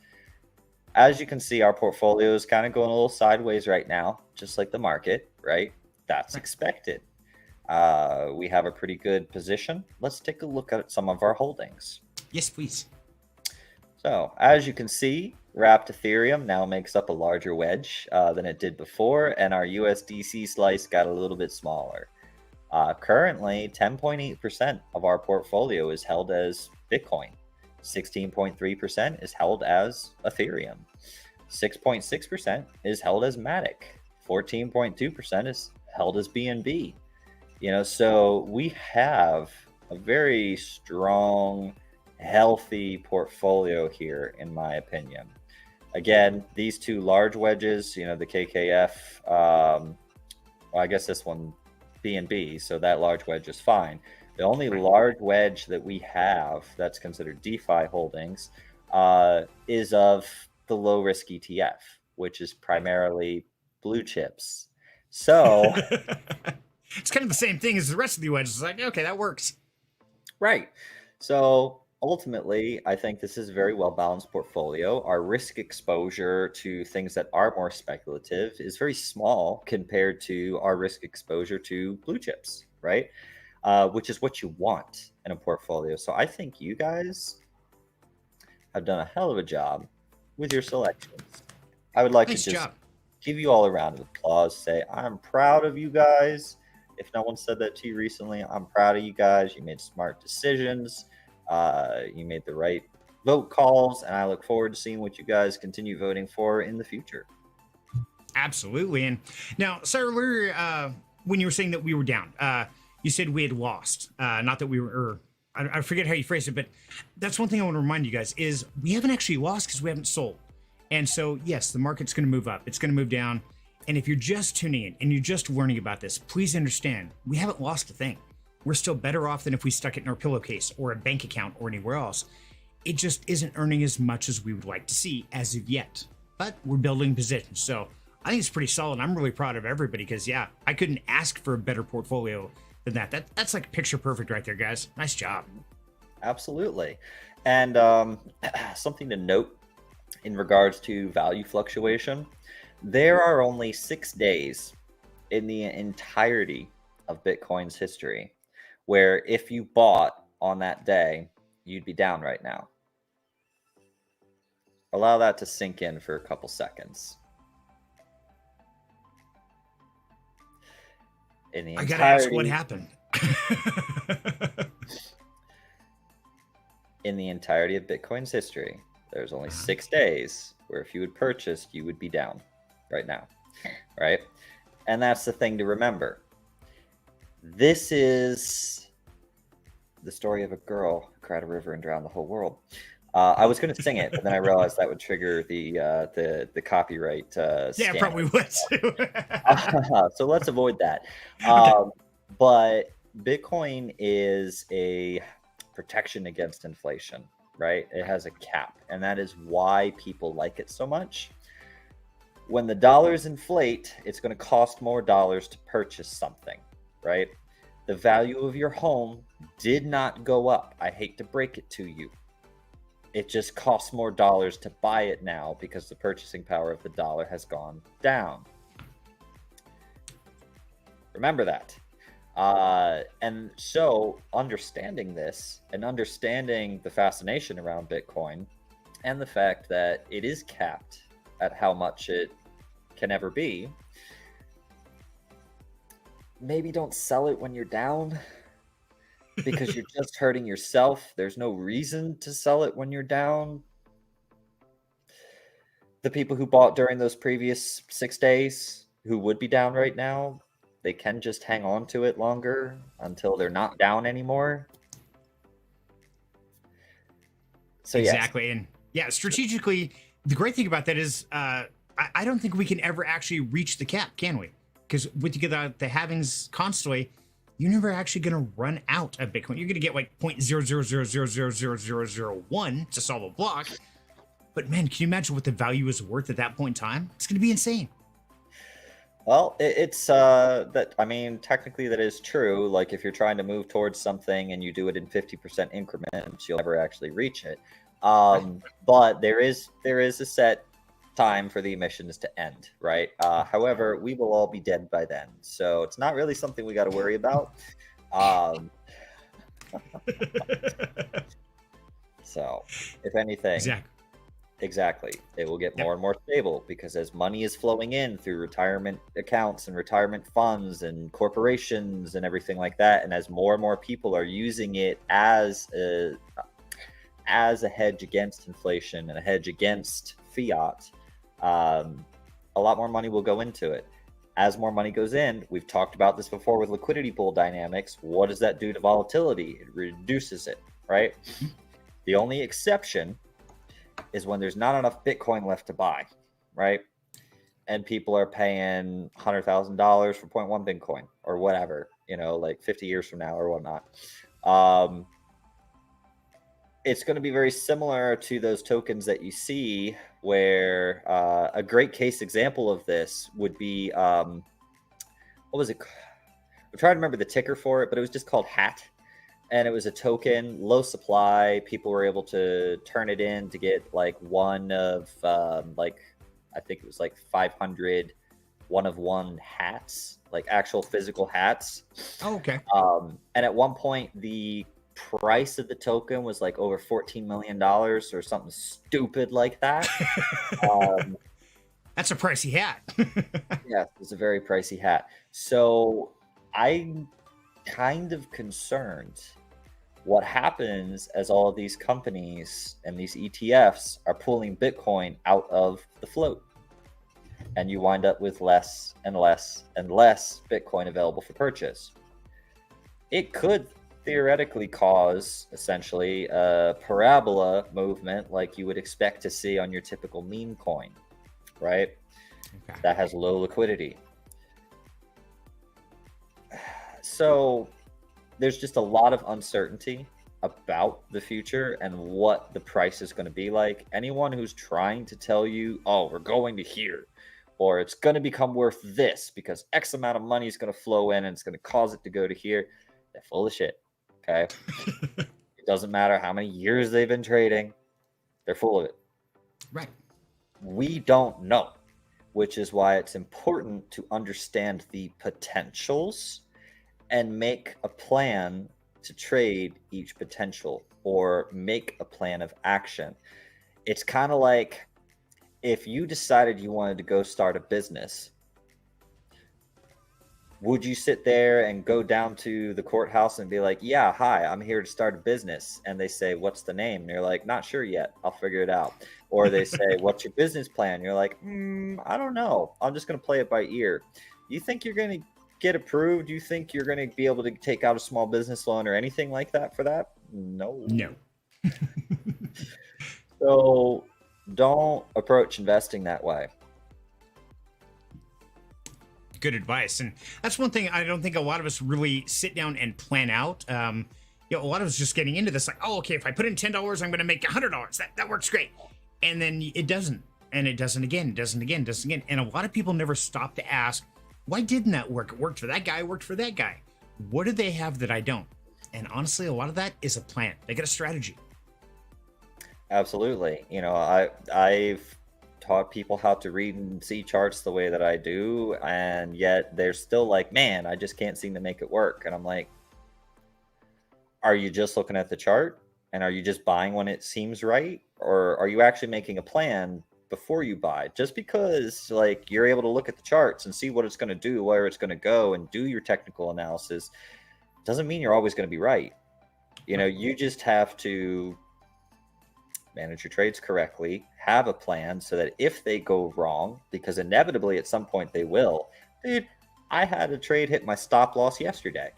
B: As you can see, our portfolio is kind of going a little sideways right now, just like the market, right? That's expected. We have a pretty good position. Let's take a look at some of our holdings.
A: Yes, please.
B: So as you can see, wrapped Ethereum now makes up a larger wedge than it did before, and our USDC slice got a little bit smaller. Currently, 10.8% of our portfolio is held as Bitcoin. 16.3% is held as Ethereum. 6.6% is held as Matic. 14.2% is held as BNB. So we have a very strong, healthy portfolio here, in my opinion. Again, these two large wedges, the KKF, well, I guess this one BNB, so that large wedge is fine. The only large wedge that we have that's considered DeFi holdings is of the low risk ETF, which is primarily blue chips. So
A: it's kind of the same thing as the rest of the wedges. It's like, okay, that works.
B: Right. So ultimately, I think this is a very well balanced portfolio. Our risk exposure to things that are more speculative is very small compared to our risk exposure to blue chips, right? Which is what you want in a portfolio. So I think you guys have done a hell of a job with your selections. I would like to just give you all a round of applause, say I'm proud of you guys. If no one said that to you recently, I'm proud of you guys. You made smart decisions. You made the right vote calls, and I look forward to seeing what you guys continue voting for in the future.
A: Absolutely. And now, Cyril, when you were saying that we were down, you said we had lost, not that we were, I forget how you phrased it, but that's one thing I want to remind you guys is we haven't actually lost because we haven't sold. And so, yes, the market's going to move up. It's going to move down. And if you're just tuning in and you're just learning about this, please understand, we haven't lost a thing. We're still better off than if we stuck it in our pillowcase or a bank account or anywhere else. It just isn't earning as much as we would like to see as of yet. But we're building positions. So I think it's pretty solid. I'm really proud of everybody because, yeah, I couldn't ask for a better portfolio than that. That's like picture perfect right there, guys. Nice job.
B: Absolutely. And something to note in regards to value fluctuation, there are only 6 days in the entirety of Bitcoin's history where if you bought on that day, you'd be down right now. Allow that to sink in for a couple seconds.
A: I gotta ask what happened.
B: In the entirety of Bitcoin's history, there's only 6 days where if you had purchased, you would be down right now. right? And that's the thing to remember. This is the story of a girl who cried a river and drowned the whole world. I was going to sing it, but then I realized that would trigger the copyright
A: Yeah,
B: scam.
A: probably would.
B: So let's avoid that.
A: Okay.
B: But Bitcoin is a protection against inflation, right? It has a cap, and that is why people like it so much. When the dollars inflate, it's going to cost more dollars to purchase something, right? The value of your home did not go up. I hate to break it to you. It just costs more dollars to buy it now because the purchasing power of the dollar has gone down. Remember that. And so understanding this and understanding the fascination around Bitcoin and the fact that it is capped at how much it can ever be, maybe don't sell it when you're down because you're just hurting yourself. There's no reason to sell it when you're down. The people who bought during those previous 6 days who would be down right now, they can just hang on to it longer until they're not down anymore. So
A: exactly.
B: yes.
A: And yeah, strategically, the great thing about that is I don't think we can ever actually reach the cap, can we? Because with the halvings constantly, you're never actually going to run out of Bitcoin. You're going to get like 0.000000001 to solve a block. But man, can you imagine what the value is worth at that point in time? It's going to be insane.
B: Well, it's that, I mean, technically that is true. Like if you're trying to move towards something and you do it in 50% increments, you'll never actually reach it. But there is a set time for the emissions to end, right? However, we will all be dead by then, so it's not really something we got to worry about. So if anything, exactly, it will get more and more stable because as money is flowing in through retirement accounts and retirement funds and corporations and everything like that, and as more and more people are using it as a hedge against inflation and a hedge against fiat, a lot more money will go into it. As more money goes in, we've talked about this before with liquidity pool dynamics. What does that do to volatility? It reduces it, right? The only exception is when there's not enough Bitcoin left to buy, right? And people are paying $100,000 for 0.1 Bitcoin or whatever, like 50 years from now or whatnot. It's going to be very similar to those tokens that you see where a great case example of this would be, what was it? I'm trying to remember the ticker for it, but it was just called HAT. And it was a token, low supply. People were able to turn it in to get like one of I think it was like 500 one-of-one hats, like actual physical hats.
A: Oh, okay.
B: And at one point, the price of the token was like over $14 million or something stupid like that.
A: That's a pricey hat.
B: Yes, it's a very pricey hat. So I'm kind of concerned what happens as all of these companies and these ETFs are pulling Bitcoin out of the float. And you wind up with less and less and less Bitcoin available for purchase. It could theoretically cause essentially a parabola movement like you would expect to see on your typical meme coin, right? Okay. That has low liquidity. So there's just a lot of uncertainty about the future and what the price is going to be like. Anyone who's trying to tell you, oh, we're going to here, or it's going to become worth this because X amount of money is going to flow in and it's going to cause it to go to here, they're full of shit. Okay. It doesn't matter how many years they've been trading, they're full of it.
A: Right.
B: We don't know, which is why it's important to understand the potentials and make a plan to trade each potential or make a plan of action. It's kind of like if you decided you wanted to go start a business, would you sit there and go down to the courthouse and be like, yeah, hi, I'm here to start a business? And they say, what's the name? And you're like, not sure yet. I'll figure it out. Or they say, what's your business plan? You're like, I don't know. I'm just going to play it by ear. You think you're going to get approved? You think you're going to be able to take out a small business loan or anything like that for that? No. So don't approach investing that way.
A: Good advice. And that's one thing I don't think a lot of us really sit down and plan out. A lot of us just getting into this like, oh, okay, if I put in $10, I'm going to make $100. That works great. And then it doesn't. And it doesn't again, doesn't again, doesn't again. And a lot of people never stop to ask, why didn't that work? It worked for that guy, it worked for that guy. What do they have that I don't? And honestly, a lot of that is a plan. They got a strategy.
B: Absolutely. I've taught people how to read and see charts the way that I do, and yet they're still like, man, I just can't seem to make it work. And I'm like, are you just looking at the chart, and are you just buying when it seems right, or are you actually making a plan before you buy? Just because like you're able to look at the charts and see what it's going to do, where it's going to go, and do your technical analysis doesn't mean you're always going to be right. You just have to manage your trades correctly, have a plan so that if they go wrong, because inevitably at some point they will. Dude, I had a trade hit my stop loss yesterday.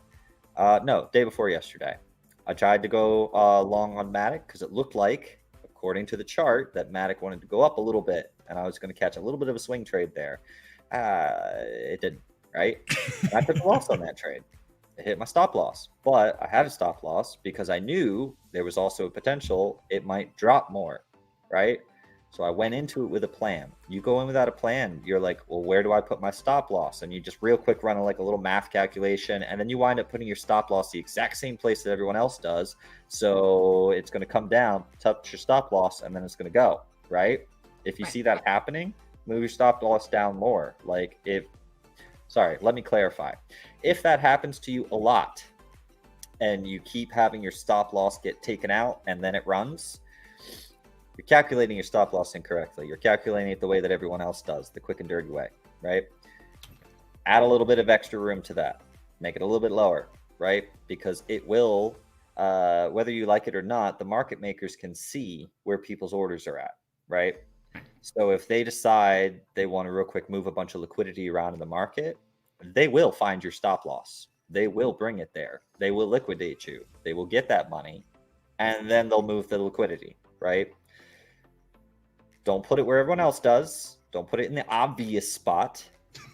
B: No, day before yesterday. I tried to go long on Matic because it looked like, according to the chart, that Matic wanted to go up a little bit, and I was going to catch a little bit of a swing trade there. It didn't, right? And I took a loss on that trade. It hit my stop loss, but I had a stop loss because I knew there was also a potential it might drop more, right? So I went into it with a plan. You go in without a plan, you're like, well, where do I put my stop loss? And you just real quick run like a little math calculation, and then you wind up putting your stop loss the exact same place that everyone else does. So it's going to come down, touch your stop loss, and then it's going to go, right? If you see that happening, move your stop loss down more. Sorry, let me clarify. If that happens to you a lot and you keep having your stop loss get taken out and then it runs, you're calculating your stop loss incorrectly. You're calculating it the way that everyone else does, the quick and dirty way, right? Add a little bit of extra room to that. Make it a little bit lower, right? Because it will, whether you like it or not, the market makers can see where people's orders are at, right? So if they decide they want to real quick move a bunch of liquidity around in the market, they will find your stop loss. They will bring it there. They will liquidate you. They will get that money, and then they'll move the liquidity, right? Don't put it where everyone else does. Don't put it in the obvious spot,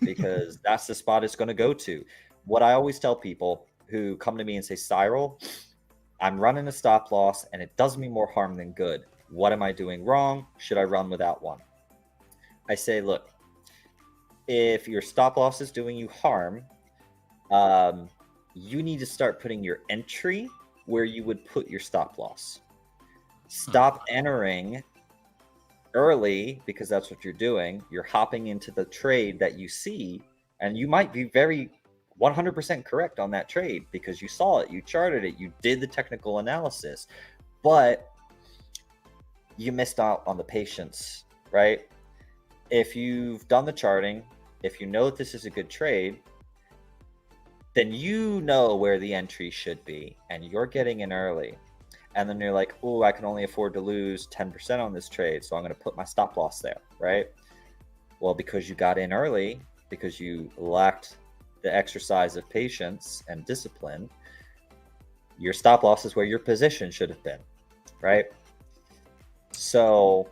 B: because that's the spot it's going to go to. What I always tell people who come to me and say, Cyril, I'm running a stop loss and it does me more harm than good. What am I doing wrong? Should I run without one? I say, look, if your stop loss is doing you harm, you need to start putting your entry where you would put your stop loss. Stop entering early, because that's what you're doing. You're hopping into the trade that you see, and you might be very 100% correct on that trade because you saw it, you charted it, you did the technical analysis, but you missed out on the patience, right? If you've done the charting, if you know that this is a good trade, then you know where the entry should be, and you're getting in early. And then you're like, oh, I can only afford to lose 10% on this trade, so I'm going to put my stop loss there, right? Well, because you got in early, because you lacked the exercise of patience and discipline, your stop loss is where your position should have been, right? So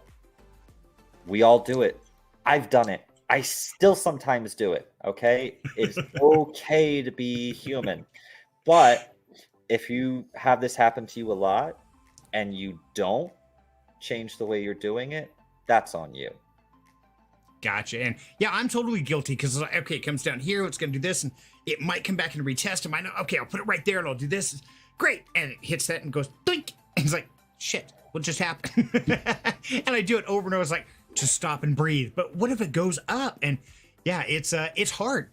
B: we all do it. I've done it. I still sometimes do it, okay? It's okay to be human. But if you have this happen to you a lot and you don't change the way you're doing it, that's on you.
A: Gotcha. And yeah, I'm totally guilty because, okay, it comes down here, it's going to do this, and it might come back and retest. It might not. Okay, I'll put it right there and I'll do this. Great. And it hits that and goes, doink. And it's like, shit, what just happened? And I do it over and over. It's like, just stop and breathe. But what if it goes up? And yeah, it's hard.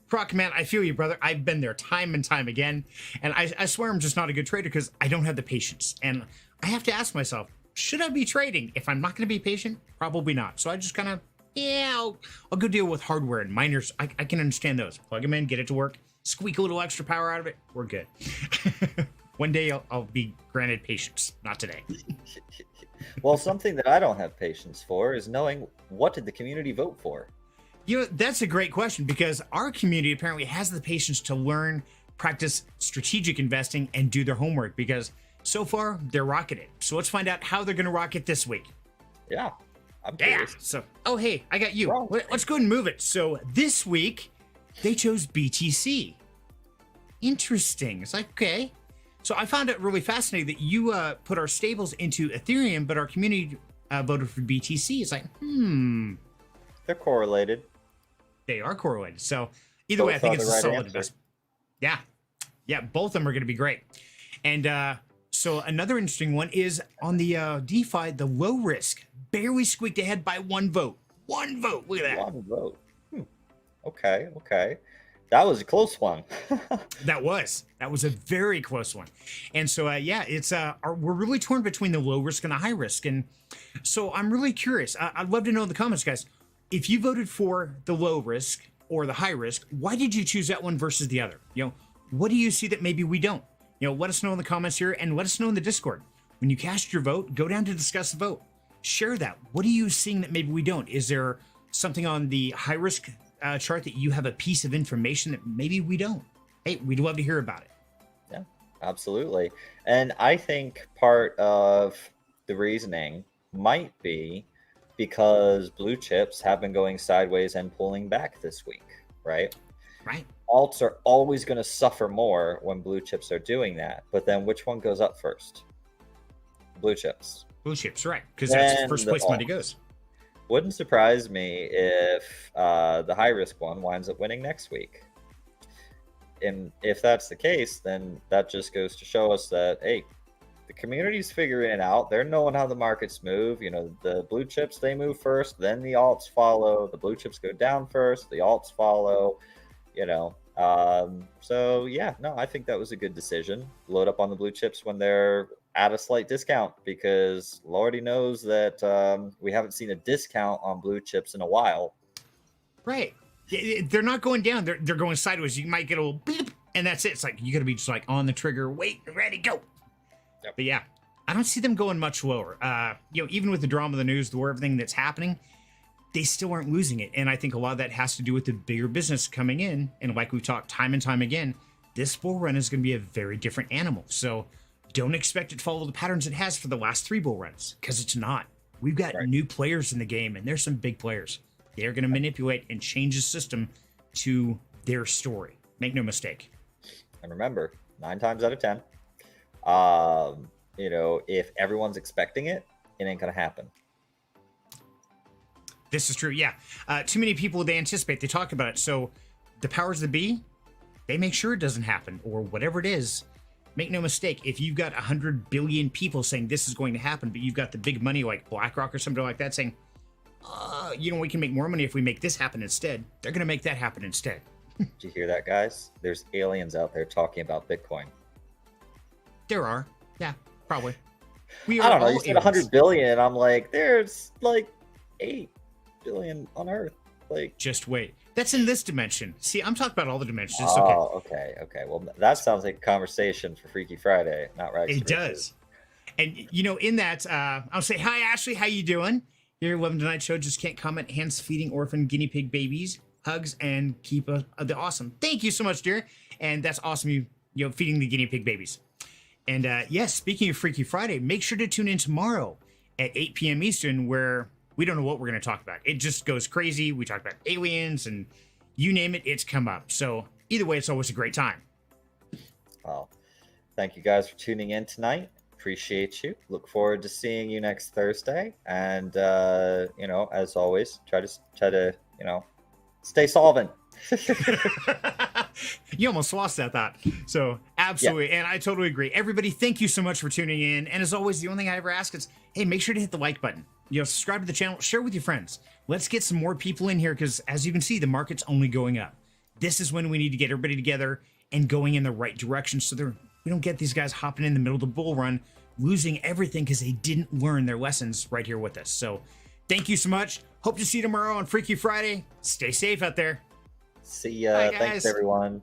A: Croc, man, I feel you, brother. I've been there time and time again. And I swear I'm just not a good trader because I don't have the patience. And I have to ask myself, should I be trading? If I'm not going to be patient, probably not. So I just kind of Yeah, I'll go deal with hardware and miners. I can understand those. Plug them in, get it to work, squeak a little extra power out of it. We're good. One day I'll be granted patience. Not today.
B: Well, something that I don't have patience for is knowing what did the community vote for.
A: You know, that's a great question because our community apparently has the patience to learn, practice strategic investing, and do their homework because so far they're rocking it. So let's find out how they're going to rock it this week.
B: Yeah, I'm
A: Yeah.
B: curious.
A: So, oh, hey, I got you.
B: Wrong.
A: Let's go ahead and move it. So this week they chose BTC. Interesting. It's like, okay. So I found it really fascinating that you put our stables into Ethereum, but our community voted for BTC. It's like,
B: They're correlated.
A: they are correlated. So either
B: Both
A: way, I think
B: are
A: it's
B: the
A: a
B: right
A: solid
B: answer.
A: investment. Yeah. Yeah, both of them are going to be great. And so another interesting one is on the DeFi, the low risk barely squeaked ahead by one vote. One vote. Look at that.
B: One vote. Okay. That was a close one.
A: That was a very close one. And so, yeah, it's we're really torn between the low risk and the high risk. And so I'm really curious. I'd love to know in the comments, guys, if you voted for the low risk or the high risk, why did you choose that one versus the other? You know, what do you see that maybe we don't? You know, let us know in the comments here and let us know in the Discord. When you cast your vote, go down to discuss the vote. Share that. What are you seeing that maybe we don't? Is there something on the high risk chart that you have a piece of information that maybe we don't? Hey, we'd love to hear about it.
B: Yeah, absolutely. And I think part of the reasoning might be because blue chips have been going sideways and pulling back this week, right?
A: Right.
B: Alts are always going to suffer more when blue chips are doing that. But then which one goes up first? Blue chips.
A: Blue chips, right. Because that's
B: Then
A: first
B: the
A: place money
B: alts.
A: goes.
B: Wouldn't surprise me if the high risk one winds up winning next week. And if that's the case, then that just goes to show us that, hey, the community's figuring it out. They're knowing how the markets move. You know, the blue chips, they move first, then the alts follow. The blue chips go down first, the alts follow, you know. So yeah, no, I think that was a good decision. Load up on the blue chips when they're at a slight discount, because Lordy knows that we haven't seen a discount on blue chips in a while.
A: Right. They're not going down. They're going sideways. You might get a little beep, and that's it. It's like you got to be just like on the trigger, wait, ready, go.
B: Yep.
A: But yeah, I don't see them going much lower. You know, even with the drama of the news, everything that's happening, they still aren't losing it. And I think a lot of that has to do with the bigger business coming in. And like we've talked time and time again, this bull run is going to be a very different animal. So don't expect it to follow the patterns it has for the last 3 bull runs, because it's not. We've got new players in the game, and there's some big players. They're going to manipulate and change the system to their story. Make no mistake.
B: And remember, 9 times out of 10, you know, if everyone's expecting it, it ain't going to happen.
A: This is true. Yeah. Too many people, they anticipate, they talk about it. So the powers that be, they make sure it doesn't happen, or whatever it is. Make no mistake, if you've got 100 billion people saying this is going to happen, but you've got the big money like BlackRock or something like that saying, you know, we can make more money if we make this happen instead. They're going to make that happen instead.
B: Did you hear that, guys? There's aliens out there talking about Bitcoin.
A: There are. Yeah, probably.
B: I don't know. You said 100 billion. I'm like, there's like 8 billion on Earth. Like,
A: just wait. That's in this dimension. See, I'm talking about all the dimensions. It's
B: okay. Okay. Well, that sounds like a conversation for Freaky Friday, not right.
A: It does. And, you know, in that, I'll say, hi, Ashley. How you doing? Your 11 Tonight Show just can't comment. Hands feeding orphan guinea pig babies. Hugs and keep the awesome. Thank you so much, dear. And that's awesome. You know, feeding the guinea pig babies. And yes, speaking of Freaky Friday, make sure to tune in tomorrow at 8 p.m. Eastern, where we don't know what we're going to talk about. It just goes crazy. We talk about aliens and you name it, it's come up. So either way, it's always a great time.
B: Well, thank you guys for tuning in tonight. Appreciate you. Look forward to seeing you next Thursday. And, you know, as always, try to, you know, stay solvent.
A: You almost lost that thought. So absolutely. Yeah. And I totally agree. Everybody, thank you so much for tuning in. And as always, the only thing I ever ask is, hey, make sure to hit the like button. You know, subscribe to the channel, share with your friends. Let's get some more people in here, because as you can see, the market's only going up. This is when we need to get everybody together and going in the right direction, so we don't get these guys hopping in the middle of the bull run, losing everything because they didn't learn their lessons right here with us. So thank you so much. Hope to see you tomorrow on Freaky Friday. Stay safe out there.
B: See ya.
A: Bye, guys.
B: Thanks, everyone.